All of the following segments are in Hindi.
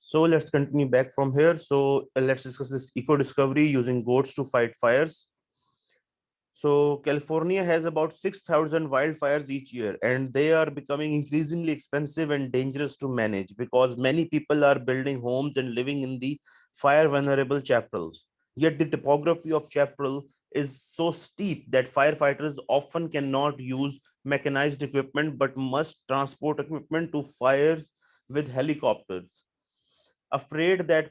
So let's continue back from here. So let's discuss this eco discovery using goats to fight fires. So California has about 6,000 wildfires each year, and they are becoming increasingly expensive and dangerous to manage because many people are building homes and living in the fire vulnerable chaparrals. Yet the topography of chaparral is so steep that firefighters often cannot use mechanized equipment but must transport equipment to fires with helicopters. Afraid that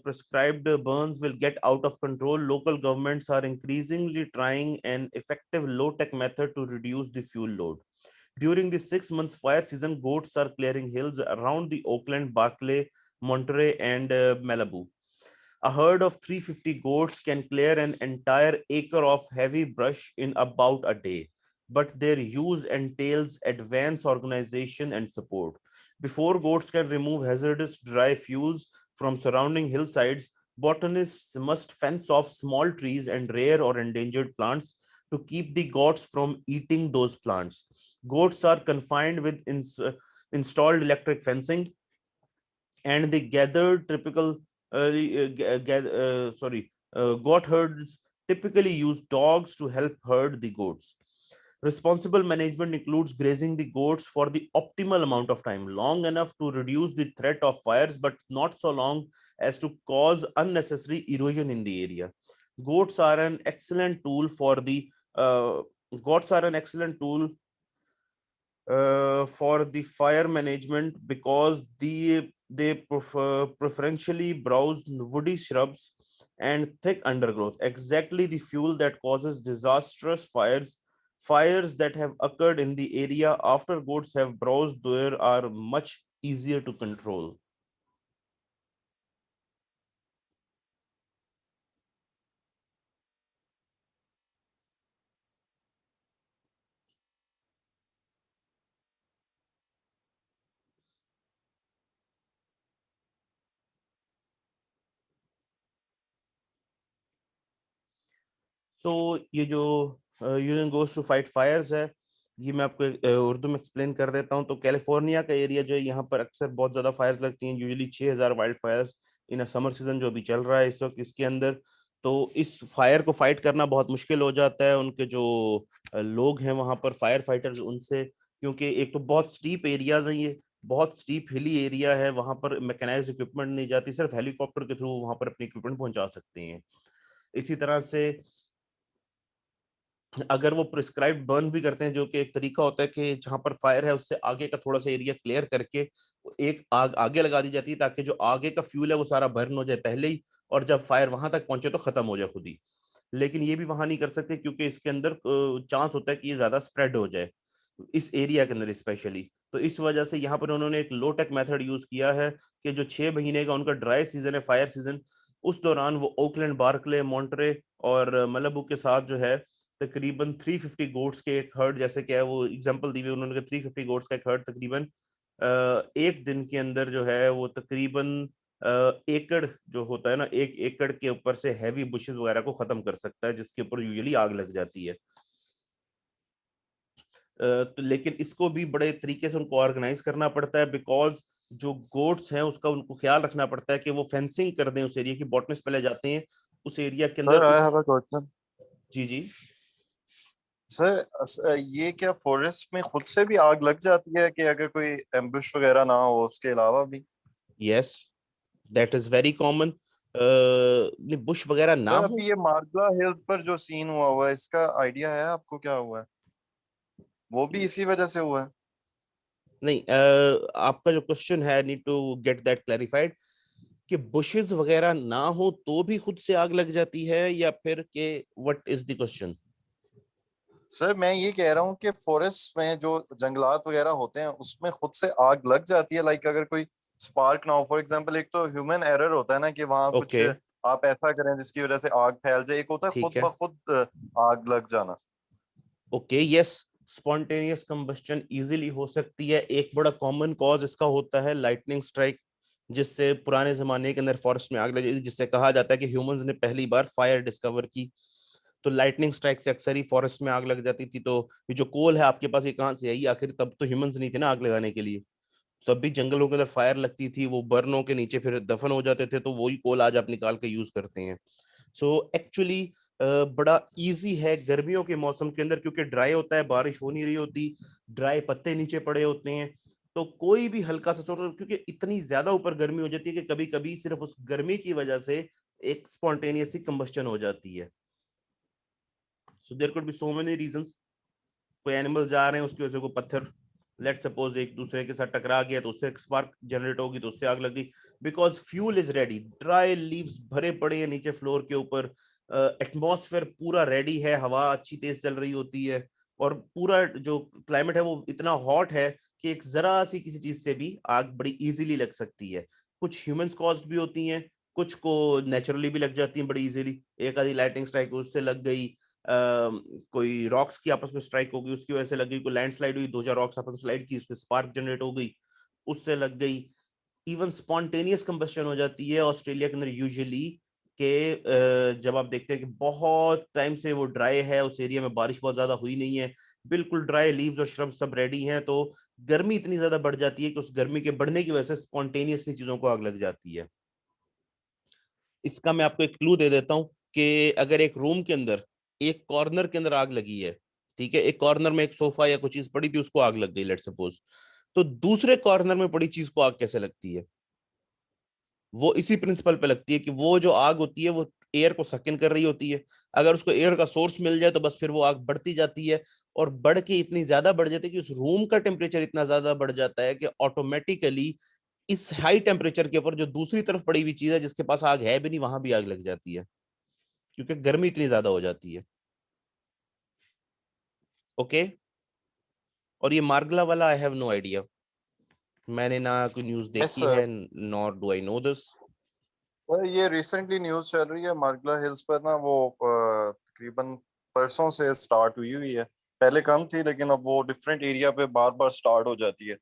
prescribed burns will get out of control, local governments are increasingly trying an effective low tech method to reduce the fuel load. During the 6 months fire season, goats are clearing hills around the Oakland, Berkeley, Monterey, and Malibu. A herd of 350 goats can clear an entire acre of heavy brush in about a day, but their use entails advanced organization and support. Before goats can remove hazardous dry fuels from surrounding hillsides, botanists must fence off small trees and rare or endangered plants to keep the goats from eating those plants. Goats are confined with installed electric fencing, and they gathered typical goat herds typically use dogs to help herd the goats. Responsible management includes grazing the goats for the optimal amount of time, long enough to reduce the threat of fires, but not so long as to cause unnecessary erosion in the area. Goats are an excellent tool for the goats are an excellent tool for the fire management because they preferentially browse woody shrubs and thick undergrowth, exactly the fuel that causes disastrous fires that have occurred in the area after goats have browsed there are much easier to control. So ये जो union goes to fight fires है, ये मैं आपको उर्दू में एक्सप्लेन कर देता हूँ। तो कैलिफोर्निया का एरिया जो है, यहाँ पर अक्सर बहुत ज्यादा फायर्स लगती हैं, usually 6,000 wild Fyers in summer season जो भी चल रहा है इस वक्त इसके अंदर। तो इस फायर को फाइट करना बहुत मुश्किल हो जाता है उनके जो लोग हैं वहां पर फायर फाइटर्स उनसे, क्योंकि एक तो बहुत स्टीप एरियाज हैं, ये बहुत स्टीप हिली एरिया है, वहां पर मैकेनाइज्ड इक्विपमेंट नहीं जाती, सिर्फ हेलीकॉप्टर के थ्रू वहां पर अपनी इक्विपमेंट पहुंचा सकते हैं। इसी तरह से अगर वो प्रिस्क्राइब्ड बर्न भी करते हैं, जो कि एक तरीका होता है कि जहां पर फायर है उससे आगे का थोड़ा सा एरिया क्लियर करके एक आग आगे लगा दी जाती है, ताकि जो आगे का फ्यूल है वो सारा बर्न हो जाए पहले ही, और जब फायर वहां तक पहुंचे तो खत्म हो जाए खुद ही। लेकिन ये भी वहां नहीं कर सकते क्योंकि इसके अंदर चांस होता है कि ये ज्यादा स्प्रेड हो जाए इस एरिया के अंदर स्पेशली। तो इस वजह से यहाँ पर उन्होंने एक लो टेक मेथड यूज किया है कि जो 6 महीने का उनका ड्राई सीजन है, फायर सीजन, उस दौरान वो ओकलैंड, बार्कले, मॉन्टरे और मलबू के साथ जो है तकरीबन 350 गोट्स के एक हर्ड, जैसे क्या है वो एग्जांपल दी हुई उन्होंने, 350 गोट्स का एक हर्ड तकरीबन एक दिन के अंदर जो है वो तकरीबन एकड़ जो होता है ना, एक एकड़ के ऊपर से हैवी बुशेस वगैरह को खत्म कर सकता है, जिसके ऊपर यूजुअली आग लग जाती है। तो लेकिन इसको भी बड़े तरीके से उनको ऑर्गेनाइज करना पड़ता है, बिकॉज जो गोट्स हैं उसका उनको ख्याल रखना पड़ता है कि वो फेंसिंग कर दें उस एरिया की। बॉटनिस्ट पहले जाते हैं उस एरिया के अंदर सर आई उस। Have a question. जी जी। सर ये क्या फॉरेस्ट में खुद से भी आग लग जाती है कि अगर कोई एम्बुश वगैरह ना हो उसके अलावा भी? Yes, that is very common. Bush वगैरह ना सर हो। अभी ये मार्गला हिल्स पर जो सीन हुआ है इसका आइडिया है आपको, क्या हुआ है? वो भी इसी वजह से हुआ है? नहीं, आपका जो क्वेश्चन है, need to get that clarified, कि बुशेस वगैरह ना हो तो भी खुद से आग लग जाती है, या फिर के what is the question? Sir मैं ये कह रहा हूँ कि फॉरेस्ट में जो जंगलात वगैरह होते हैं उसमें खुद से आग लग जाती है, लाइक अगर कोई स्पार्क ना हो। फॉर एग्जांपल एक तो ह्यूमन एरर होता है ना कि वहां कुछ ओके, आप ऐसा करें जिसकी वजह से आग फैल जाए, एक होता है खुद ठीक है। ब खुद आग लग जाना। Okay, yes, spontaneous combustion easily हो सकती है। एक बड़ा कॉमन कॉज इसका होता है लाइटनिंग स्ट्राइक, जिससे पुराने जमाने के अंदर फॉरेस्ट में आग लगी थी, जिससे कहा जाता है कि ह्यूमंस ने पहली बार फायर डिस्कवर की। तो लाइटनिंग स्ट्राइक से अक्सर ही फॉरेस्ट में आग लग जाती थी। तो ये जो कोल है आपके पास, ये कहाँ से आई आखिर? तब तो ह्यूमंस नहीं थे ना आग लगाने के लिए। तब भी जंगलों के अंदर फायर लगती थी, वो बर्नों के नीचे फिर दफन हो जाते थे, तो वही कोल आज आप निकाल के यूज करते हैं। सो एक्चुअली बड़ा इजी है गर्मियों के मौसम के अंदर, क्योंकि ड्राई होता है, बारिश हो नहीं रही होती, ड्राई पत्ते नीचे पड़े होते हैं, तो कोई भी हल्का सा सोच, क्योंकि इतनी ज्यादा ऊपर गर्मी हो जाती है कि कभी कभी सिर्फ उस गर्मी की वजह से एक स्पॉन्टेनियसली कंबस्टन हो जाती है। So there could be so many reasons. कोई एनिमल जा रहे हैं, उसकी वजह से कोई पत्थर लेट सपोज एक दूसरे के साथ टकरा गया, तो उससे स्पार्क जनरेट होगी, तो उससे आग लग गई। Because fuel is ready, dry leaves भरे पड़े हैं नीचे फ्लोर के ऊपर, एटमॉस्फेयर पूरा रेडी है, हवा अच्छी तेज चल रही होती है, और पूरा जो क्लाइमेट है वो इतना हॉट है कि एक जरा सी किसी चीज से भी आग बड़ी इजीली लग सकती है। कुछ ह्यूमंस कॉज्ड भी होती हैं, कुछ को नेचुरली भी लग जाती हैं बड़ी इजीली। एक आधी लाइटिंग स्ट्राइक उससे लग गई, कोई रॉक्स की आपस में स्ट्राइक हो गई उसकी वजह से लग गई, कोई लैंडस्लाइड हुई, दो चार रॉक्स आपस में स्लाइड की, उसमें स्पार्क जनरेट हो गई, उससे लग गई। इवन स्पॉन्टेनियस कंबस्शन हो जाती है ऑस्ट्रेलिया के अंदर यूजुअली, के जब आप देखते हैं कि बहुत टाइम से वो ड्राई है, उस एरिया में बारिश बहुत ज्यादा हुई नहीं है, बिल्कुल ड्राई लीव्स और श्रब सब रेडी हैं, तो गर्मी इतनी ज्यादा बढ़ जाती है कि उस गर्मी के बढ़ने की वजह से स्पॉन्टेनियसली चीजों को आग लग जाती है। इसका मैं आपको एक क्लू दे देता हूं कि अगर एक रूम के अंदर एक कॉर्नर के अंदर आग लगी है, ठीक है, एक कॉर्नर में एक सोफा या कुछ चीज पड़ी थी, उसको आग लग गई लेट सपोज, तो दूसरे कॉर्नर में पड़ी चीज को आग कैसे लगती है? वो इसी प्रिंसिपल पे लगती है कि वो जो आग होती है वो एयर को सक इन कर रही होती है। अगर उसको एयर का सोर्स मिल जाए तो बस फिर वो आग बढ़ती जाती है, और बढ़ के इतनी ज्यादा बढ़ जाती है कि उस रूम का टेम्परेचर इतना ज्यादा बढ़ जाता है कि ऑटोमेटिकली इस हाई टेम्परेचर के ऊपर जो दूसरी तरफ पड़ी हुई चीज है जिसके पास आग है भी नहीं, वहां भी आग लग जाती है, क्योंकि गर्मी इतनी ज्यादा हो जाती है। ओके। और ये मार्गला वाला आई हैव नो आइडिया, मैंने ना कोई न्यूज यस देखी सर। है, nor do I know this. ये रिसेंटली न्यूज चल रही है मार्गला हिल्स पर ना, वो तकरीबन परसों से स्टार्ट हुई हुई है। पहले कम थी लेकिन अब वो डिफरेंट एरिया पे बार बार स्टार्ट हो जाती है।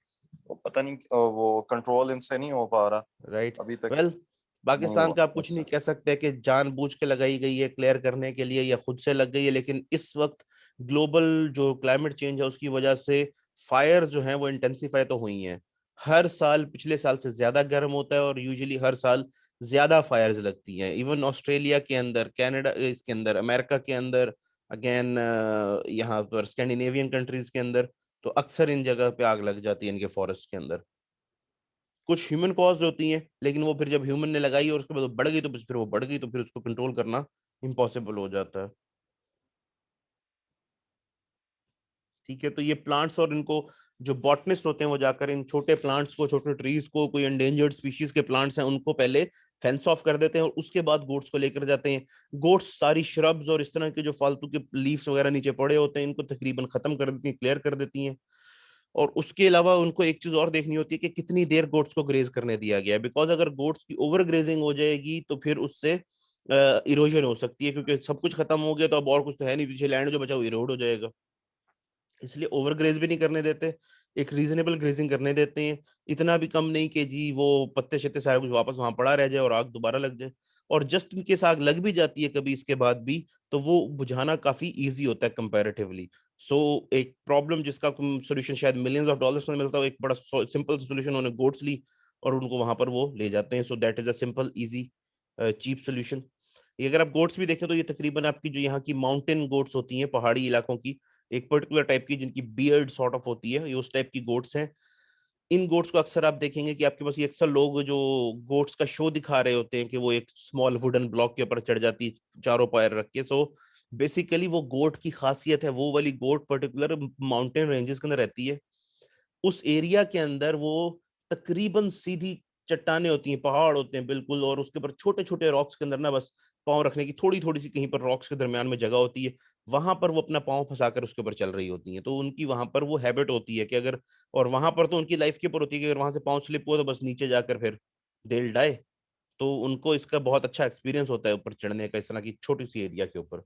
वो पता नहीं वो कंट्रोल इनसे नहीं हो पा रहा राइट। अभी तक। वेल, नहीं पाकिस्तान हुआ का आप कुछ अच्छा। नहीं कह सकते कि जानबूझ के लगाई गई है क्लियर करने के लिए या खुद से लग गई है, लेकिन इस वक्त ग्लोबल जो क्लाइमेट चेंज है उसकी वजह से फायर जो है वो इंटेंसिफाई तो हुई हैं। हर साल पिछले साल से ज्यादा गर्म होता है, और यूजुअली हर साल ज्यादा फायर्स लगती हैं। इवन ऑस्ट्रेलिया के अंदर, कनाडा, इसके अंदर, अमेरिका के अंदर, अगेन यहाँ पर स्कैंडिनेवियन कंट्रीज के अंदर, तो अक्सर इन जगह पे आग लग जाती है इनके फॉरेस्ट के अंदर। कुछ ह्यूमन कॉज होती हैं, लेकिन वो फिर जब ह्यूमन ने लगाई और उसके बाद वो बढ़ गई, तो बस फिर वो बढ़ गई, तो फिर उसको कंट्रोल करना इम्पॉसिबल हो जाता है। ठीक है, तो ये प्लांट्स और इनको जो बॉटनिस्ट होते हैं वो जाकर इन छोटे प्लांट्स को, छोटे ट्रीज को, कोई एंडेंजर्ड स्पीशीज के प्लांट्स हैं उनको पहले फेंस ऑफ कर देते हैं, और उसके बाद गोट्स को लेकर जाते हैं। गोट्स सारी श्रब्स और इस तरह के जो फालतू के लीव्स वगैरह नीचे पड़े होते हैं इनको तकरीबन खत्म कर देती हैं, क्लियर कर देती हैं। और उसके अलावा उनको एक चीज और देखनी होती है कि कितनी देर गोट्स को ग्रेज करने दिया गया है, बिकॉज अगर गोट्स की ओवर ग्रेजिंग हो जाएगी तो फिर उससे इरोजन हो सकती है, क्योंकि सब कुछ खत्म हो गया तो अब और कुछ तो है नहीं, पीछे लैंड जो बचा वो इरोड हो जाएगा। इसलिए ओवर ग्रेज भी नहीं करने देते, एक रीजनेबल ग्रेजिंग करने देते हैं। इतना भी कम नहीं कि जी वो पत्ते शत्ते सारा कुछ वापस वहां पड़ा रह जाए और आग दोबारा लग जाए। और जस्ट इन केस आग लग भी जाती है कभी इसके बाद भी, तो वो बुझाना काफी इजी होता है कंपैरेटिवली। सो एक प्रॉब्लम जिसका सोल्यूशन शायद मिलियंस ऑफ डॉलर्स में मिलता है, एक बड़ा सिंपल सोल्यूशन उन्होंने गोट्स ली और उनको वहां पर वो ले जाते हैं। So that is a simple easy cheap solution. ये अगर आप गोट्स भी देखें तो ये तकरीबन आपकी जो यहाँ की माउंटेन गोट्स होती हैं, पहाड़ी इलाकों की, एक पर्टिकुलर टाइप की जिनकी बियर्ड सॉर्ट ऑफ होती है, ये उस टाइप की गोट्स हैं। इन गोट्स को अक्सर आप देखेंगे कि आपके पास ये अक्सर लोग जो गोट्स का शो दिखा रहे होते हैं कि वो एक स्मॉल वुडन ब्लॉक के ऊपर चढ़ जाती है चारों पैर रख के। सो बेसिकली वो गोट की खासियत है, वो वाली गोट पर्टिकुलर माउंटेन रेंजेस के अंदर रहती है। उस एरिया के अंदर वो तकरीबन सीधी चट्टाने होती हैं, पहाड़ होते हैं बिल्कुल, और उसके ऊपर छोटे छोटे रॉक्स के अंदर ना बस पाँव रखने की थोड़ी थोड़ी सी कहीं पर रॉक्स के दरमियान में जगह होती है, वहां पर वो अपना पाँव फंसाकर उसके ऊपर चल रही होती हैं। तो उनकी वहां पर वो हैबिट होती है कि अगर, और वहां पर तो उनकी लाइफ के ऊपर होती है कि अगर वहां से पाँव स्लिप हुआ तो बस नीचे जाकर फिर दिल डाई। तो उनको इसका बहुत अच्छा एक्सपीरियंस होता है ऊपर चढ़ने का, इस तरह की छोटी सी एरिया के ऊपर।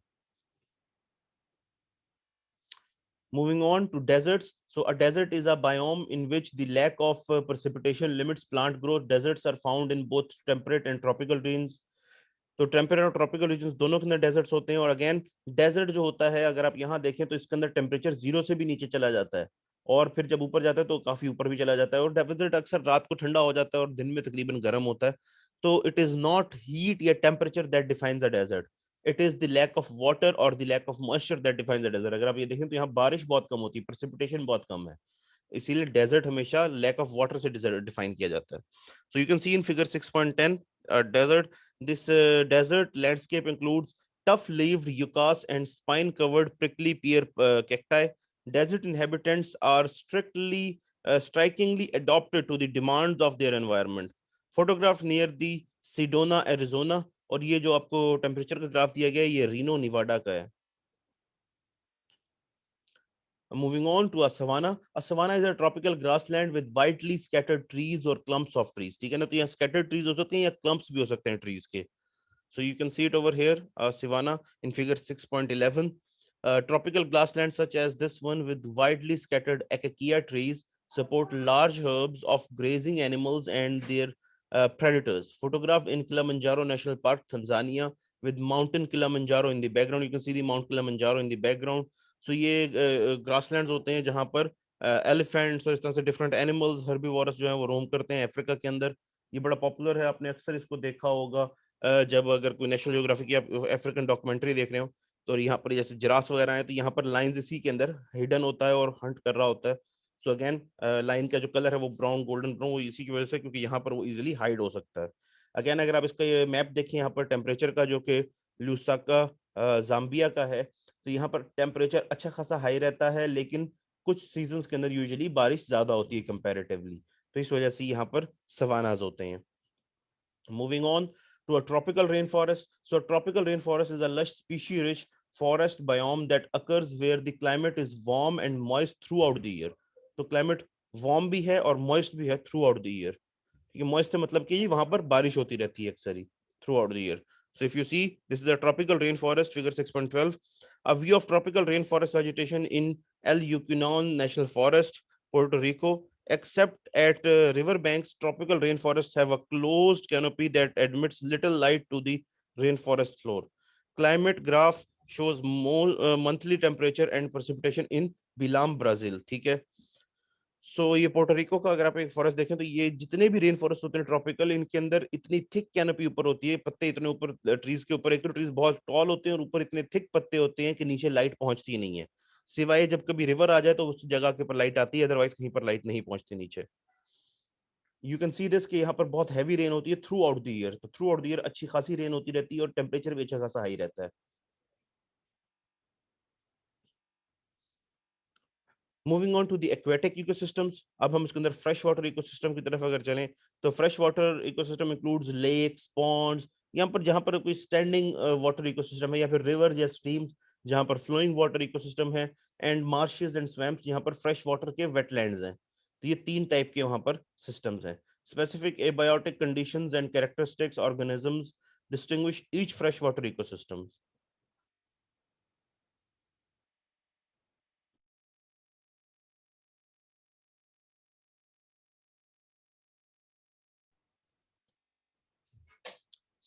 Moving on to deserts. So a desert is a biome in which the lack of precipitation limits plant growth. Deserts are found in both temperate and tropical regions. तो टेम्परेट और ट्रॉपिकल रीजन्स दोनों के अंदर डेजर्ट्स होते हैं। और अगेन डेजर्ट जो होता है, अगर आप यहाँ देखें तो इसके अंदर टेम्परेचर जीरो से भी नीचे चला जाता है। और फिर जब ऊपर जाता है तो काफी ऊपर भी चला जाता है, और डेजर्ट अक्सर रात को ठंडा हो जाता है और दिन में तकरीबन गर्म होता है। तो इट इज नॉट हीट या temperature that defines the desert, it is the lack of water और the lack of moisture that defines the desert. अगर आप ये देखें तो यहाँ बारिश बहुत कम होती है, प्रेसिपिटेशन बहुत कम है, इसीलिए डेजर्ट हमेशा लैक ऑफ वाटर से डिफाइन किया जाता है। सो you can C in figure 6.10 desert, this desert landscape includes tough leaved yuccas and spine covered prickly pear cacti. Desert inhabitants are strikingly adapted to the demands of their environment. Photographed near the Sedona, Arizona, और ये जो आपको टेम्परेचर का ग्राफ दिया गया है ये रीनो निवाडा का है। Moving on to a savanna. A savanna is a tropical grassland with widely scattered trees or clumps of trees. ठीक है ना, तो यहाँ scattered trees हो सकते हैं या clumps भी हो सकते हैं trees के। So you can see it over here, savanna in figure 6.11. Tropical grasslands such as this one with widely scattered acacia trees support large herds of grazing animals and their predators. Photographed in Kilimanjaro National Park, Tanzania, with mountain Kilimanjaro in the background. You can see the Mount Kilimanjaro in the background. So ये grasslands होते हैं जहाँ पर एलिफेंट्स और इस तरह से डिफरेंट एनिमल्स हर्बीवोरस जो है वो रोम करते हैं अफ्रीका के अंदर। ये बड़ा पॉपुलर है, आपने अक्सर इसको देखा होगा जब अगर कोई नेशनल ज्योग्राफी की आप अफ्रीकन डॉक्यूमेंट्री देख रहे हो तो यहाँ पर जैसे जिराफ वगैरह है तो यहाँ पर लाइंस इसी के अंदर हिडन होता है और हंट कर रहा होता है। सो अगेन लाइन का जो कलर है वो ब्राउन गोल्डन ब्राउन, वो इसी की वजह से क्योंकि यहाँ पर वो इजिली हाइड हो सकता है। अगेन अगर आप इसका ये मैप देखें यहाँ पर टेम्परेचर का जो कि लूसाका जाम्बिया का है, तो यहाँ पर टेम्परेचर अच्छा खासा हाई रहता है, लेकिन कुछ सीजन्स के अंदर यूजुअली बारिश ज्यादा होती है कंपैरेटिवली, तो इस वजह से यहाँ पर सवानाज होते हैं। Moving on to a tropical rainforest. So a tropical rainforest is a lush species-rich forest biome that occurs where the climate is warm and moist throughout the year. तो climate warm भी है और moist भी है throughout the year. ठीक है, moist से मतलब कि वहां पर बारिश होती रहती है अक्सर ही throughout the year. So if you see, this is a tropical rainforest, figure 6.12. A view of tropical rainforest vegetation in El Yucunon National Forest, Puerto Rico. Except at river banks, tropical rainforests have a closed canopy that admits little light to the rainforest floor. Climate graph shows more monthly temperature and precipitation in Bilam, Brazil. ठीक है, सो ये पोर्टोरिको का अगर आप एक फॉरेस्ट देखें तो ये जितने भी रेन फॉरेस्ट होते हैं ट्रॉपिकल, इनके अंदर इतनी थिक कैनोपी ऊपर होती है, पत्ते इतने ऊपर ट्रीज के ऊपर, एक तो ट्रीज बहुत टॉल होते हैं और ऊपर इतने थिक पत्ते होते हैं कि नीचे लाइट पहुंचती नहीं है, सिवाय जब कभी रिवर आ जाए तो उस जगह के ऊपर लाइट आती है, अदरवाइज कहीं पर लाइट नहीं पहुंचती नीचे। यू कैन सी दिस कि यहाँ पर बहुत हैवी रेन होती है थ्रू आउट द ईयर, तो थ्रू आउट द ईयर अच्छी खासी रेन होती रहती है और टेम्परेचर भी अच्छा खासा हाई रहता है। Moving on to the aquatic ecosystems, अब हम इसके अंदर फ्रेश वाटर इकोसिस्टम की तरफ अगर चलें तो fresh water ecosystem includes lakes, ponds, यहाँ पर जहाँ पर कोई स्टैंडिंग वाटर इकोसिस्टम है, या फिर रिवर्स या स्ट्रीम्स जहाँ पर फ्लोइंग वाटर इकोसिस्टम है, एंड मार्शेस एंड स्वैम्प्स यहाँ पर फ्रेश वाटर के वेटलैंड्स हैं। तो ये तीन टाइप के वहाँ पर सिस्टम्स हैं। Specific abiotic conditions and characteristics organisms distinguish each fresh water ecosystem.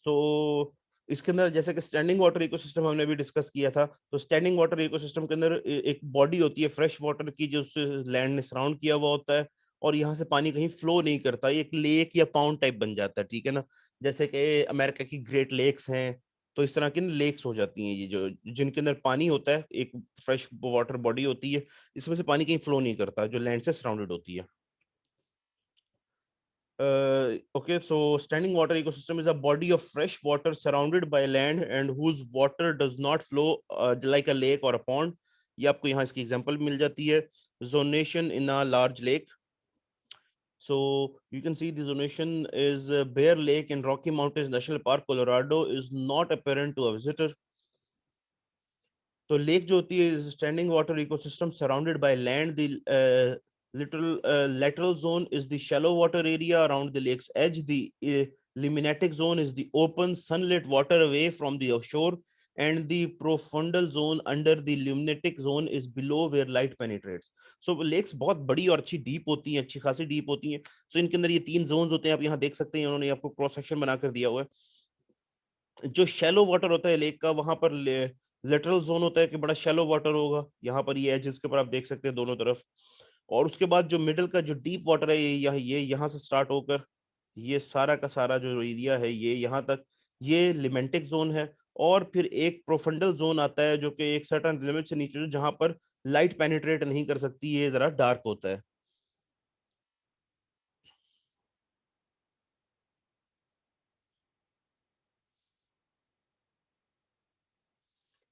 So इसके अंदर जैसे कि स्टैंडिंग वाटर इकोसिस्टम हमने भी डिस्कस किया था, तो स्टैंडिंग वाटर इकोसिस्टम के अंदर एक बॉडी होती है फ्रेश वाटर की जो उससे लैंड ने सराउंड किया हुआ होता है, और यहाँ से पानी कहीं फ्लो नहीं करता, ये एक लेक या पाउंड टाइप बन जाता है। ठीक है ना, जैसे कि अमेरिका की ग्रेट लेक्स हैं, तो इस तरह की लेक्स हो जाती हैं ये जो जिनके अंदर पानी होता है, एक फ्रेश वाटर बॉडी होती है, इसमें से पानी कहीं फ्लो नहीं करता, जो लैंड से सराउंडेड होती है। Okay, so standing water ecosystem is a body of fresh water surrounded by land and whose water does not flow like a lake or a pond. ये आपको यहाँ इसकी एग्जांपल मिल जाती है, zonation in a large lake. So you can see the zonation is Bear Lake in Rocky Mountains National Park, Colorado is not apparent to a visitor. तो लेक जो होती है standing water ecosystem surrounded by land, the lateral zone is the shallow water area around the lake's edge, the limnatic zone is the open sunlit water away from the shore, and the profundal zone under the limnatic zone is below where light penetrates. So lakes बहुत बड़ी और अच्छी डीप होती हैं, अच्छी खासी डीप होती हैं। so इनके अंदर ये तीन जोन्स होते हैं, आप यहाँ देख सकते हैं, उन्होंने आपको क्रॉस सेक्शन बनाकर दिया हुआ है। जो शैलो वाटर होता है लेक का, वहां पर लेटरल जोन होता है कि बड़ा शैलो वाटर होगा, यहाँ पर ये एजेस के ऊपर आप देख सकते हैं दोनों तरफ, और उसके बाद जो मिडल का जो डीप वाटर है ये यहाँ से स्टार्ट होकर ये सारा का सारा जो एरिया है ये यहाँ तक, ये लिमेंटिक जोन है। और फिर एक प्रोफंडल जोन आता है जो कि एक सर्टेन लिमिट से नीचे जहां पर लाइट पेनिट्रेट नहीं कर सकती, ये जरा डार्क होता है।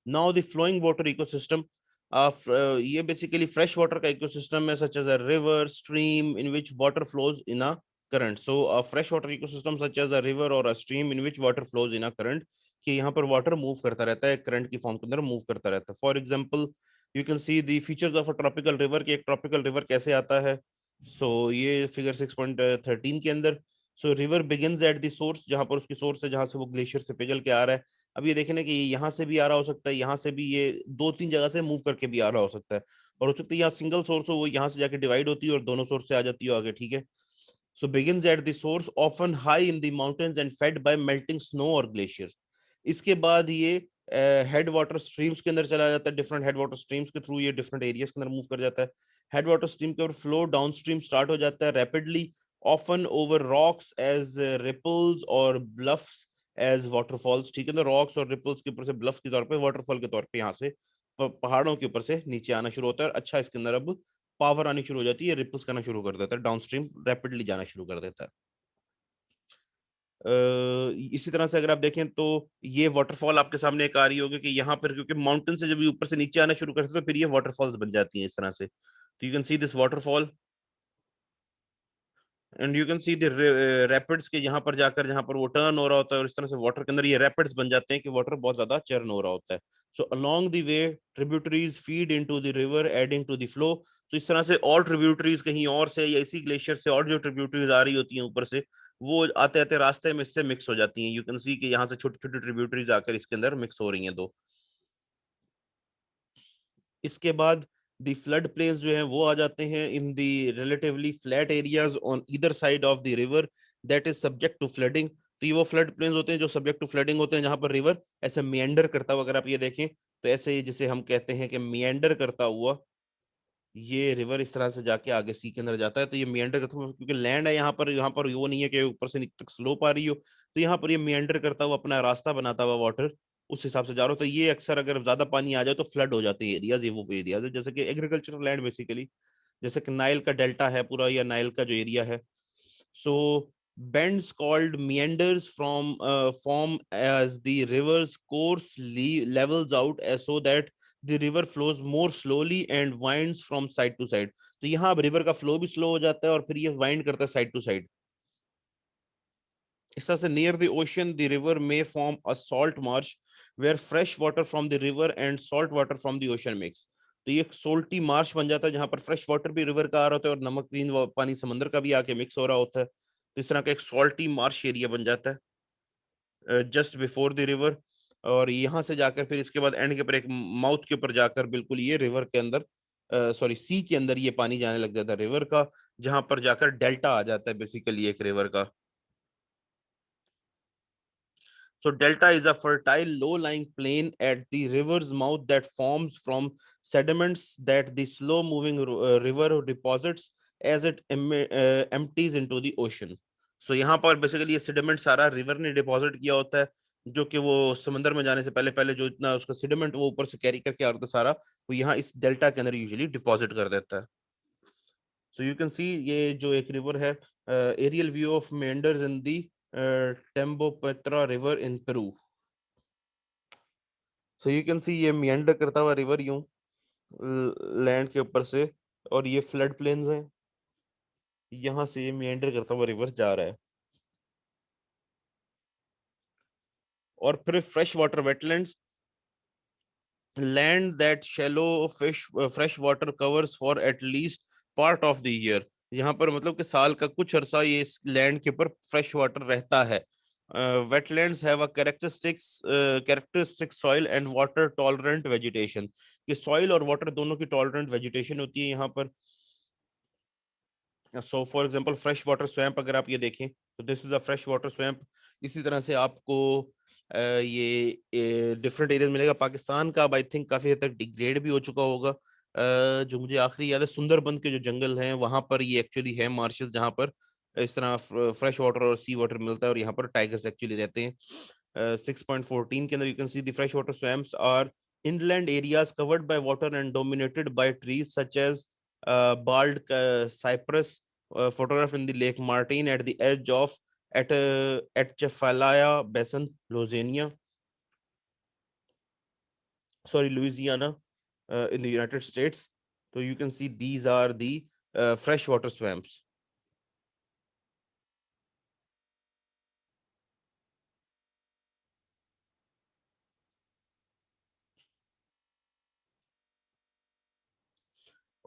Now the flowing water ecosystem, ये बेसिकली फ्रेश वाटर का इकोसिस्टम है, such as a river stream in which water flows in a current. So a fresh water ecosystem such as a river और a stream in which water flows in a current, कि यहाँ पर वाटर मूव करता रहता है, करंट की फॉर्म के अंदर मूव करता रहता है। For example you can see the features of a tropical river, कि एक ट्रॉपिकल रिवर कैसे आता है। सो ये फिगर 6.13 के अंदर, सो river begins at the source, जहां पर उसकी सोर्स है, जहां से वो ग्लेशियर से पिघल के आ रहा है। अब ये देखें ना कि यहाँ से भी आ रहा हो सकता है, यहाँ से भी, ये दो तीन जगह से मूव करके भी आ रहा हो सकता है, और हो सकता है यहाँ सिंगल सोर्स हो, वो यहाँ से जाके डिवाइड होती है और दोनों सोर्स से आ जाती है आगे, ठीक है। So begins at the source often high in the mountains and fed by melting snow और ग्लेशियर। इसके बाद ये हेड वाटर स्ट्रीम्स के अंदर चला जाता है, डिफरेंट हेड वाटर स्ट्रीम्स के थ्रू ये डिफरेंट एरियाज के अंदर मूव कर जाता है। हेड वाटर स्ट्रीम के ऊपर फ्लो डाउन स्ट्रीम स्टार्ट हो जाता है rapidly, often over rocks as ripples और ब्लफ्स एज वाटरफॉल्स, ठीक है ना। रॉक्स और रिपल्स के ऊपर से ब्लफ के तौर पे, वाटरफॉल के तौर पे यहाँ से पहाड़ों के ऊपर से नीचे आना शुरू होता है। अच्छा, इसके अंदर अब पावर आनी शुरू हो जाती है, रिपल्स करना शुरू कर देता है, डाउन स्ट्रीम रैपिडली जाना शुरू कर देता है। इसी तरह से अगर आप देखें तो ये वाटरफॉल आपके सामने एक आ रही होगी, कि यहाँ पर क्योंकि माउंटेन से जब ये ऊपर से नीचे आना शुरू करते हैं तो फिर ये वाटरफॉल्स बन जाती हैं इस तरह से। तो you can see this waterfall and you can see the rapids के, यहाँ पर जाकर जहाँ पर वो टर्न हो रहा होता है और इस तरह से वाटर के अंदर ये रैपिड्स बन जाते हैं कि वाटर बहुत ज्यादा चर्न हो रहा होता है। So along the way tributaries feed into the river adding to the flow. तो इस तरह से और ट्रिब्यूटरीज कहीं और से या इसी ग्लेशियर से और जो ट्रिब्यूटरीज आ रही होती हैं ऊपर से, वो आते आते रास्ते में इससे मिक्स हो जाती हैं। यू कैन सी कि यहाँ से छोटी छोटी ट्रिब्यूटरीज आकर इसके अंदर मिक्स हो रही हैं दो। इसके बाद द फ्लड प्लेन्स जो हैं वो आ जाते हैं in the relatively flat areas on either side of the river that is subject to flooding. तो ये वो फ्लड प्लेन्स होते हैं जो सब्जेक्ट टू फ्लडिंग होते हैं, जहां पर रिवर ऐसे मियंडर करता हुआ, अगर आप ये देखें तो ऐसे जिसे हम कहते हैं कि मियंडर करता हुआ ये रिवर इस तरह से जाके आगे सी के अंदर जाता है। तो ये मियंडर करता हुआ, क्योंकि लैंड है यहाँ पर वो नहीं है कि ऊपर से नीचे तक स्लोप आ रही हो, तो यहाँ पर ये मियंडर करता हुआ अपना रास्ता बनाता हुआ वाटर उस हिसाब से जा रहा हो। तो ये अक्सर अगर ज्यादा पानी आ जाए तो फ्लड हो जाते हैं एरियाज, ये वो एरियाज है जैसे कि एग्रीकल्चरल लैंड बेसिकली, जैसे कि नाइल का डेल्टा है पूरा, या नाइल का जो एरिया है। So bends called meanders from form as the river's course levels out as so that the river flows more slowly and winds from side to side। तो यहाँ अब रिवर का फ्लो भी स्लो हो जाता है और फिर ये वाइंड करता है साइड टू साइड। इस तरह से near the ocean the river may form a salt marsh where fresh water from the river and salt water from the ocean mix. तो ये एक सोल्टी मार्श बन जाता है जहां पर फ्रेश वाटर भी रिवर का आ रहा होता है और नमकहीन पानी समंदर का भी आके मिक्स हो रहा होता है। तो इस तरह का एक सॉल्टी मार्श एरिया बन जाता है जस्ट बिफोर द रिवर। और यहाँ से जाकर फिर इसके बाद एंड के ऊपर एक माउथ के ऊपर जाकर बिल्कुल ये रिवर के अंदर, सॉरी सी के अंदर ये पानी जाने लग जाता है रिवर का, जहां पर जाकर डेल्टा आ जाता है बेसिकली एक रिवर का। So delta is a fertile low-lying plain at the river's mouth that forms from sediments that the slow-moving river deposits as it empties into the ocean. So यहाँ पर बेसिकली ये सेडिमेंट सारा रिवर ने डिपॉजिट किया होता है, जो कि वो समंदर में जाने से पहले पहले जो इतना उसका सेडिमेंट वो ऊपर से कैरी करके आ रहा था सारा, वो यहाँ इस डेल्टा के अंदर यूजुअली डिपॉजिट कर देता है। सो यू कैन सी ये जो एक रिवर है, aerial view of meanders in the Tambopata river in Peru. So you can see ये मियंडर करता हुआ रिवर यूं लैंड के ऊपर से, और ये फ्लड प्लेन्स हैं, यहाँ से ये मियंडर करता हुआ रिवर जा रहा है। और फिर fresh water wetlands, land that shallow fish fresh water covers for at least part of the year. यहाँ पर मतलब कि साल का कुछ अरसा ये इस लैंड के ऊपर फ्रेश वाटर रहता है। Wetlands have a characteristic soil and water tolerant vegetation, कि सॉइल और वाटर दोनों की टॉलरेंट वेजिटेशन होती है यहाँ पर। So for example fresh water swamp अगर आप ये देखें तो this is a fresh water swamp. इसी तरह से आपको ये डिफरेंट एरियाज मिलेगा। पाकिस्तान का अब आई थिंक काफी हद तक डिग्रेड भी हो चुका होगा, जो मुझे आखिरी याद है, सुंदरबन के जो जंगल हैं वहां पर ये एक्चुअली है मार्शेस, जहां पर इस तरह फ्रेश वाटर और सी वाटर मिलता है, और यहाँ पर टाइगर्स एक्चुअली रहते हैं। 6.14 के अंदर you can see the fresh water swamps are inland areas covered by water and dominated by trees such as bald cypress, photographed in the Lake Martin at the edge of Atchafalaya Basin, Louisiana, in the United States. So you can see these are the freshwater swamps.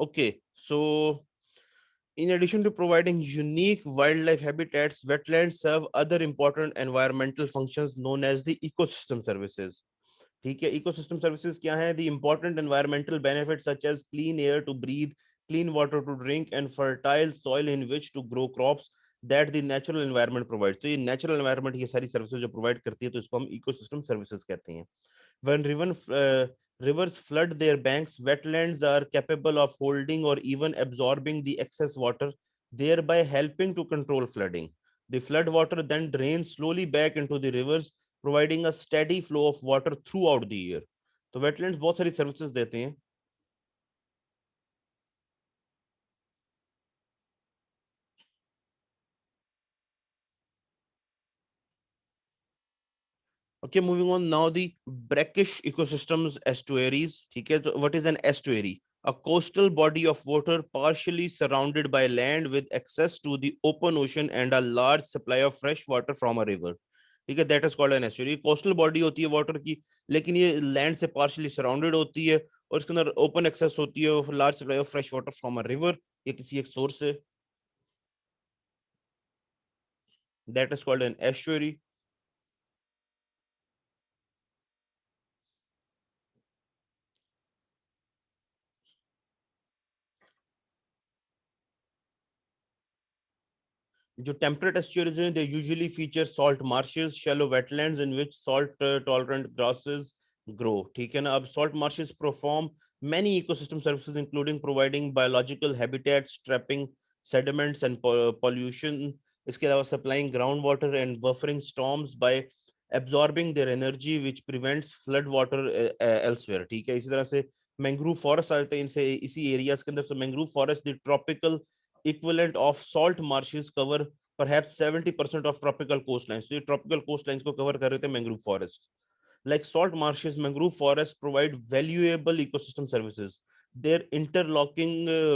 Okay, so in addition to providing unique wildlife habitats, wetlands serve other important environmental functions known as the ecosystem services. ठीक है, इकोसिस्टम सर्विसेज क्या है? The important environmental benefits such as clean air to breathe, clean water to drink and fertile soil in which to grow crops that the natural environment provides. तो ये नेचुरल एनवायरनमेंट ये सारी सर्विसेज जो प्रोवाइड करती है, तो इसको हम इकोसिस्टम सर्विसेज कहते हैं। When rivers flood their banks, wetlands are capable of holding or even absorbing the excess water, thereby helping to control flooding. The flood water then drains slowly back into the rivers, providing a steady flow of water throughout the year. तो wetlands बहुत सारी services देते हैं। Okay, moving on now, the brackish ecosystems estuaries. ठीक है, तो what is an estuary? A coastal body of water partially surrounded by land with access to the open ocean and a large supply of fresh water from a river. ठीक है, that is called an estuary. Coastal body होती है वाटर की, लेकिन ये लैंड से पार्शियली सराउंडेड होती है, और इसके अंदर ओपन एक्सेस होती है, large supply of fresh water from a river, ये किसी एक सोर्स से, that is called an estuary. जो टेम्परेट एस्चुअरीज हैं, they usually feature salt marches, shallow wetlands in which salt tolerant grasses grow. ठीक है ना, अब salt marches perform many ecosystem services including providing biological habitats, trapping sediments and pollution, इसके अलावा supplying groundwater and buffering storms by absorbing their energy which prevents flood water elsewhere। ठीक है, इसी तरह से मैंग्रोव फॉरेस्ट आते हैं इनसे, इसी एरियाज के अंदर। से mangrove forest the tropical equivalent of salt marshes cover perhaps 70% of tropical coastlines। तो ये tropical coastlines को cover कर रहे थे mangrove forest। Like salt marshes, mangrove forests provide valuable ecosystem services. Their interlocking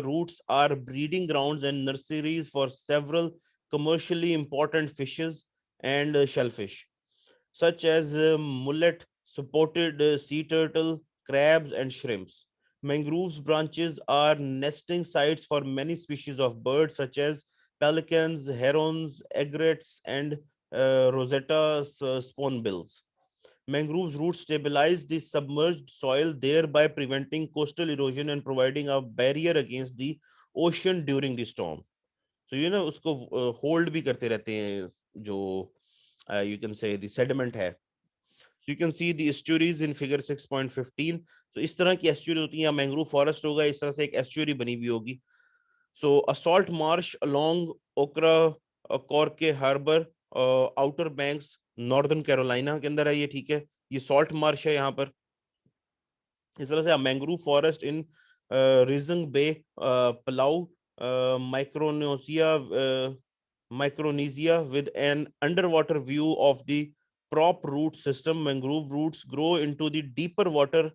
roots are breeding grounds and nurseries for several commercially important fishes and shellfish, such as mullet, spotted sea turtle, crabs, and shrimps. Mangroves branches are nesting sites for many species of birds, such as pelicans, herons, egrets, and Rosetta spoonbills. Mangroves roots stabilize the submerged soil, thereby preventing coastal erosion and providing a barrier against the ocean during the storm. So you know उसको hold भी करते रहते हैं, जो you can say the sediment है। So you can see the estuaries in figure 6.15. So इस तरह की estuary होती है, या मैंग्रोव फॉरेस्ट होगा, इस तरह से एक estuary बनी हुई होगी। So a salt marsh along Okra Corke Harbor, outer banks, northern Carolina के अंदर है ये। ठीक है, ये सॉल्ट मार्श है यहाँ पर। इस तरह से mangrove forest in Rijang bay, Palau, Micronesia, Micronesia with an underwater view of the prop root system. Mangrove roots grow into the deeper water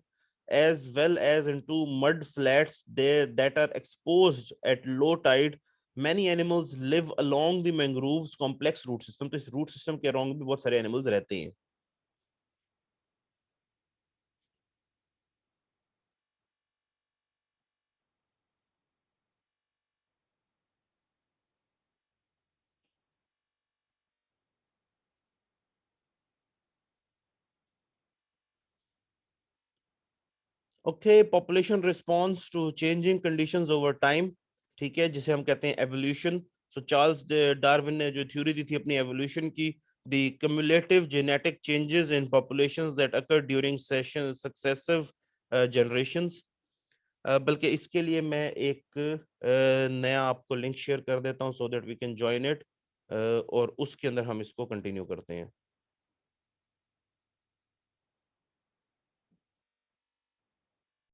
as well as into mud flats there that are exposed at low tide. Many animals live along the mangroves complex root system। तो इस root system के along भी बहुत सारे animals रहते हैं। Okay, population response to changing conditions over time. ठीक है, जिसे हम कहते हैं एवोल्यूशन। सो चार्ल्स डार्विन ने जो थ्योरी दी थी अपनी एवोल्यूशन की, the cumulative genetic changes in populations that occur during successive generations। बल्कि इसके लिए मैं एक नया आपको लिंक शेयर कर देता हूँ so that we can join it और उसके अंदर हम इसको कंटिन्यू करते हैं।